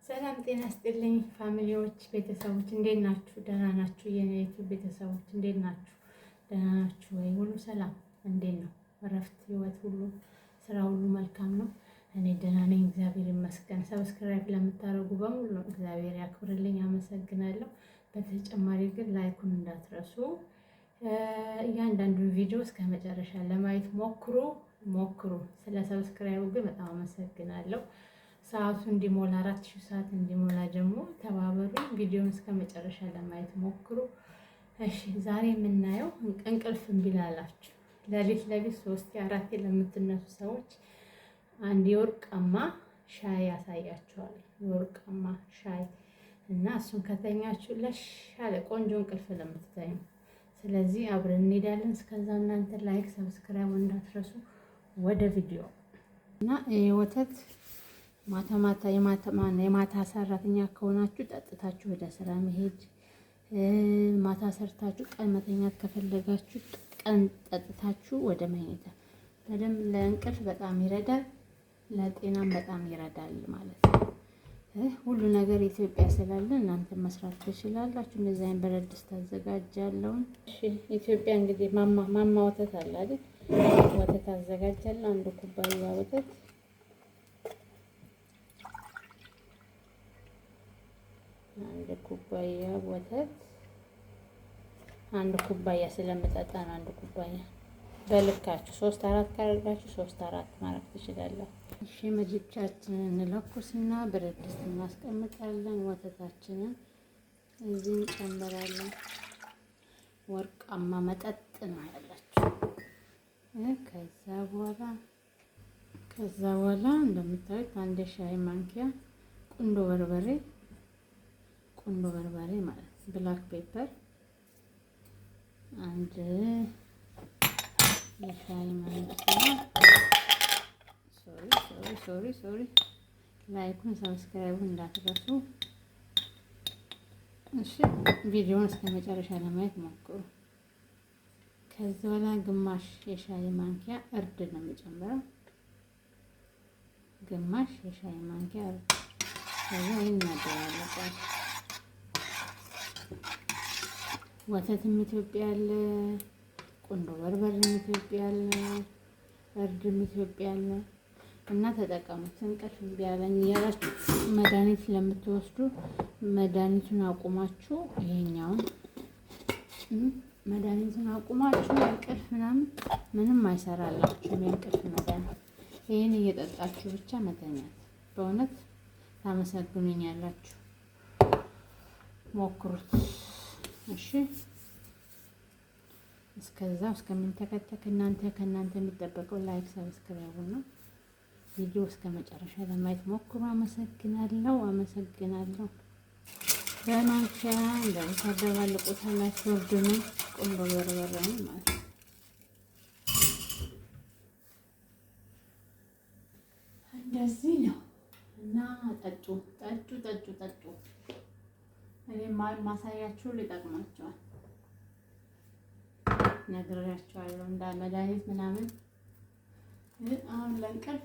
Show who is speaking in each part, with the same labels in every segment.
Speaker 1: ሰላም ጤና ይስጥልኝ ፋሚሊዎች፣ ቤተሰቦች እንዴት ናችሁ? ደህና ናችሁ? የኔ ዩቲዩብ ቤተሰቦች እንዴት ናችሁ? ደህና ናችሁ ወይ? ሁሉ ሰላም እንዴት ነው? እረፍት፣ ህይወት ሁሉ ስራ ሁሉ መልካም ነው? እኔ ደህና ነኝ፣ እግዚአብሔር ይመስገን። ሰብስክራይብ ለምታደርጉ በሙሉ እግዚአብሔር ያክብርልኝ፣ አመሰግናለሁ። በተጨማሪ ግን ላይኩን እንዳትረሱ፣ እያንዳንዱን ቪዲዮ እስከ መጨረሻ ለማየት ሞክሩ። ስለ ሰብስክራይቡ ግን በጣም አመሰግናለሁ። ሰዓቱ እንዲሞላ 4000 ሰዓት እንዲሞላ ደግሞ ተባበሩ። ቪዲዮውን እስከ መጨረሻ ለማየት ሞክሩ። እሺ፣ ዛሬ የምናየው እንቅልፍ እምቢ ላላችሁ ሌሊት 3 4 ለምትነሱ ሰዎች አንድ የወርቃማ ሻይ ያሳያችኋል። የወርቃማ ሻይ እና እሱን ከተኛችሁ ለሻለ ቆንጆ እንቅልፍ ለምትተኙ። ስለዚህ አብረን እንሄዳለን። እስከዛ እናንተ ላይክ፣ ሰብስክራይብ እንዳትረሱ። ወደ ቪዲዮ እና ወተት የማታ ሰራተኛ ከሆናችሁ ጠጥታችሁ ወደ ስራ መሄድ፣ ማታ ሰርታችሁ ቀን መተኛት ከፈለጋችሁ ቀን ጠጥታችሁ ወደ መሄድ። በደንብ ለእንቅልፍ በጣም ይረዳል፣ ለጤናም በጣም ይረዳል ማለት ነው። ሁሉ ነገር ኢትዮጵያ ስላለ እናንተ መስራት ትችላላችሁ። እንደዚህ አይነት ብረት ድስት አዘጋጃለሁ። እሺ፣ ኢትዮጵያ እንግዲህ ማማ ወተት አለ አይደል? ወተት አዘጋጃለሁ። አንድ ኩባያ ወተት አንድ ኩባያ ስለምጠጣ ነው። አንድ ኩባያ በልካችሁ 3 4 ካደረጋችሁ 3 4 ማድረግ ትችላላችሁ። እሺ፣ ምድጃችንን እንለኩስና ብረት ድስት እናስቀምጣለን። ወተታችንን እዚህ እንጨምራለን። ወርቃማ መጠጥ ነው ያላችሁ። ከዛ በኋላ እንደምታዩት አንድ ሻይ ማንኪያ ቁንዶ በርበሬ ማለት ብላክ ፔፐር፣ አንድ የሻይ ማንኪያ ሶሪ ላይኩን ሰብስክራይቡን እንዳትረሱ። እሺ፣ ቪዲዮውን እስከ መጨረሻ ለማየት ሞክሩ። ከዛ በኋላ ግማሽ የሻይ ማንኪያ እርድ ነው የሚጨምረው። ግማሽ የሻይ ማንኪያ እርድ። ከዛ ይናደራል። ወተትም ኢትዮጵያ አለ፣ ቁንዶ በርበሬም ኢትዮጵያ አለ፣ እርድም ኢትዮጵያ አለ እና ተጠቀሙት። እንቅልፍ እምቢ አለኝ እያላችሁ መድኃኒት ለምትወስዱ መድኃኒቱን አቁማችሁ መድኃኒቱን አቁማችሁ እንቅልፍ ምንም አይሰራላችሁም። የእንቅልፍ መድኃኒት ይሄን እየጠጣችሁ ብቻ መተኛት። በእውነት ታመሰግኑኛላችሁ። ሞክሩት። እሺ፣ እስከዛው እስከምንተከተክ ከእናንተ የሚጠበቀው ላይክ፣ ሰብስክራይብ ነው። ቪዲዮ እስከ መጨረሻ ለማየት ሞክሩ። አመሰግናለሁ። በማንኪያ እንደዚህ ታደባልቁታላችሁ። ወርዱን ቁንዶ በርበሬ ማለት ነው። እንደዚህ ነው እና ጠጡ። እኔ ማሳያችሁ ሊጠቅማቸዋል ነግሬያቸዋለሁ። እንደ መድኃኒት ምናምን አሁን እንቅልፍ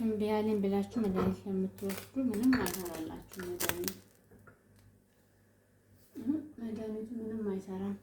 Speaker 1: እምቢ አለኝ ብላችሁ መድኃኒት የምትወስዱ ምንም አይሰራላችሁ። መድኃኒቱ ምንም አይሰራም።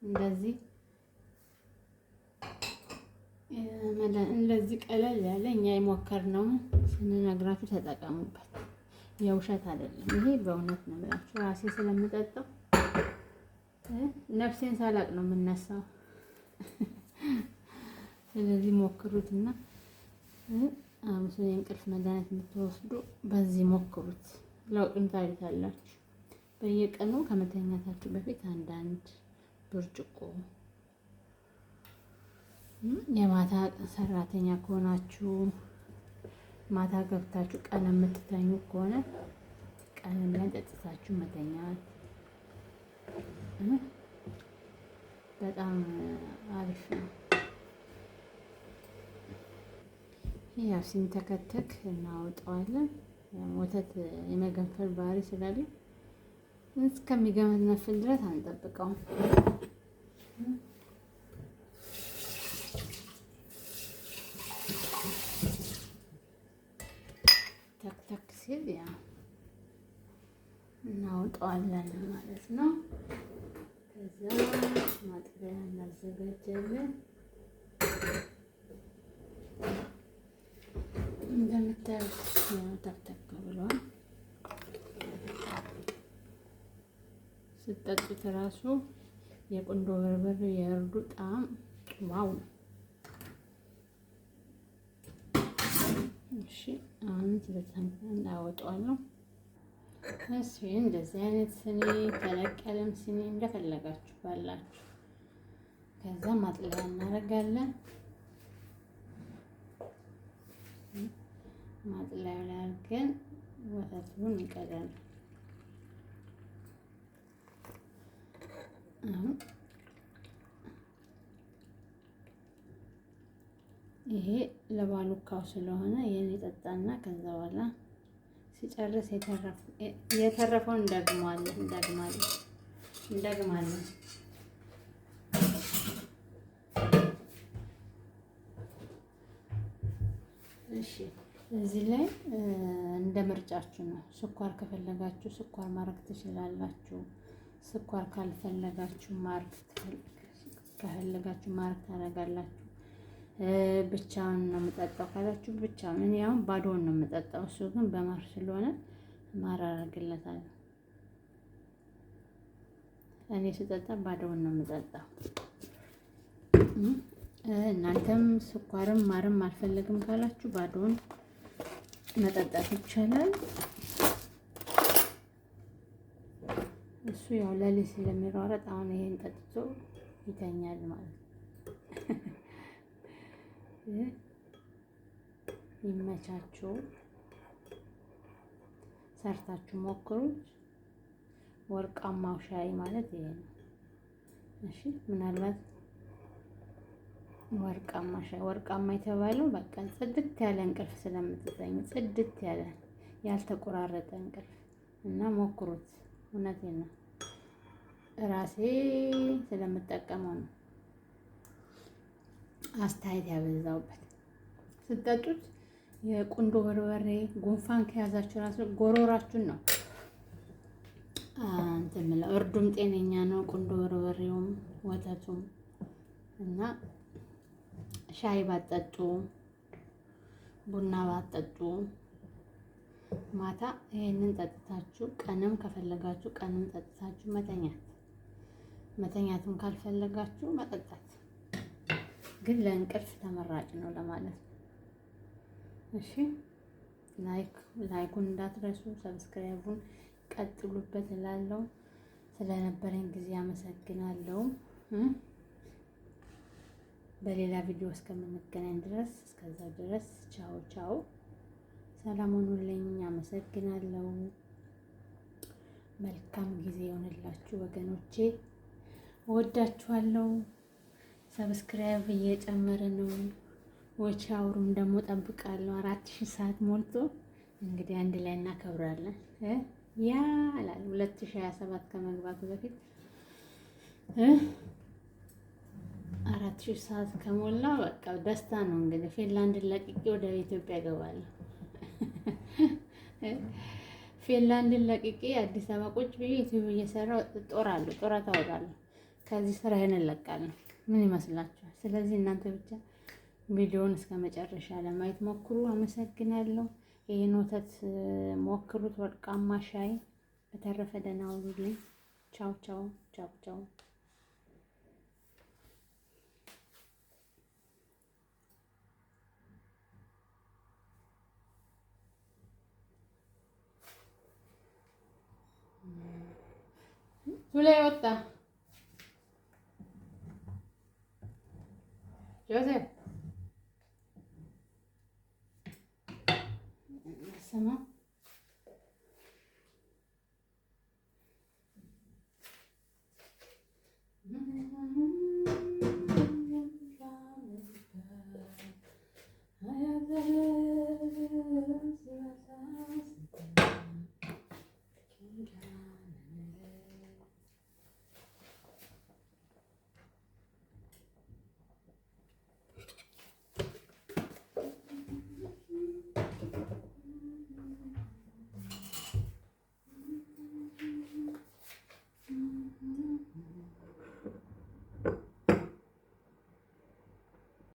Speaker 1: እንደዚህ ቀለል ያለ እኛ የሞከርነውን ስንነግራችሁ ተጠቀሙበት። የውሸት አይደለም ይሄ፣ በእውነት ነው ብላችሁ ራሴ ስለምጠጣው ነፍሴን ሳላቅ ነው የምነሳው። ስለዚህ ሞክሩትና አሁን የእንቅልፍ መድኃኒት የምትወስዱ በዚህ ሞክሩት፣ ለውጡን ታዩታላችሁ። በየቀኑ ከመተኛታችሁ በፊት አንዳንድ ብርጭቆ። የማታ ሰራተኛ ከሆናችሁ ማታ ገብታችሁ ቀን የምትተኙ ከሆነ ቀን ላይ ጠጥታችሁ መተኛት በጣም አሪፍ ነው። ያው ሲንተከተክ እናወጣዋለን። ወተት የመገንፈል ባህሪ ስላለ እስከሚገነፍል ድረስ አንጠብቀውም። ተክተክ ሲል ያ እናወጣዋለን ማለት ነው። ከዛ ማጥለያ እናዘጋጃለን። እንደምታዩት ተክተክ ብሏል። ስትጠጡት እራሱ የቁንዶ በርበሬ የእርዱ ጣዕም ዋው! እሺ አሁን ስለታም እናወጣዋለሁ። እሺ እንደዚህ አይነት ስኒ ተለቅ ያለም ስኒ እንደፈለጋችሁ ባላችሁ። ከዛ ማጥለያ እናደርጋለን። ማጥለያ ላይ አድርገን ወተቱን እንቀዳለን። አሁን ይሄ ለባሉካው ስለሆነ ይሄን ይጠጣና ከዛ በኋላ ሲጨርስ የተረፈውን እንደግማለን። እሺ እዚህ ላይ እንደ ምርጫችሁ ነው። ስኳር ከፈለጋችሁ ስኳር ማድረግ ትችላላችሁ። ስኳር ካልፈለጋችሁ ማር ታደርጋላችሁ። ብቻውን ነው የምጠጣው ካላችሁ ብቻውን። እኔ አሁን ባዶውን ነው የምጠጣው። እሱ ግን በማር ስለሆነ ማር አደርግለታለሁ። እኔ ስጠጣ ባዶውን ነው የምጠጣው። እናንተም ስኳርም ማርም አልፈለግም ካላችሁ ባዶውን መጠጣት ይቻላል። እሱ ያው ለሊት ስለሚሯረጥ አሁን ይሄን ጠጥቶ ይተኛል ማለት ነው። ይመቻችሁ፣ ሰርታችሁ ሞክሩት። ወርቃማው ሻይ ማለት ይሄ ነው። እሺ ምናልባት ወርቃማ የተባለው በቃ ጽድት ያለ እንቅልፍ ስለምትተኙ ጽድት ያለ ያልተቆራረጠ እንቅልፍ እና ሞክሩት። እውነቴን ነው፣ ራሴ ስለምጠቀመው ነው አስተያየት ያበዛውበት። ስትጠጡት የቁንዶ በርበሬ ጉንፋን ከያዛችሁ ራሱ ጎሮራችሁን ነው እንትን የምለው። እርዱም ጤነኛ ነው፣ ቁንዶ በርበሬውም ወተቱም እና ሻይ ባጠጡ ቡና ባጠጡ ማታ ይሄንን ጠጥታችሁ ቀንም ከፈለጋችሁ ቀንም ጠጥታችሁ መተኛትም ካልፈለጋችሁ መጠጣት ግን ለእንቅልፍ ተመራጭ ነው ለማለት ነው። እሺ ላይኩን እንዳትረሱ፣ ሰብስክራይቡን ቀጥሉበት እላለሁ። ስለነበረኝ ጊዜ አመሰግናለሁ። በሌላ ቪዲዮ እስከምንገናኝ ድረስ እስከዛ ድረስ ቻው። ሰላም ሁኑልኝ። አመሰግናለሁ። መልካም ጊዜ ይሆንላችሁ ወገኖቼ። እወዳችኋለሁ። ሰብስክራይብ እየጨመረ ነው። ዎች አውሩም ደግሞ ጠብቃለሁ። 4000 ሰዓት ሞልቶ እንግዲህ አንድ ላይ እናከብራለን። ያ አላል 2027 ከመግባቱ በፊት 4000 ሰዓት ከሞላ በቃ ደስታ ነው። እንግዲህ ፊንላንድን ለቅቄ ወደ ኢትዮጵያ እገባለሁ። ፊንላንድን ለቅቄ አዲስ አበባ ቁጭ ብዬ ዩቲዩብ እየሰራሁ ጡረታ እወጣለሁ። ከዚህ ስራዬን እለቃለሁ። ምን ይመስላችኋል? ስለዚህ እናንተ ብቻ ቪዲዮውን እስከ መጨረሻ ለማየት ሞክሩ። አመሰግናለሁ። ይሄን ወተት ሞክሩት፣ ወርቃማ ሻይ። በተረፈ ደህና ሁኑልኝ። ቻው። ቱላይ ወጣ ጆሴፍ ሰማ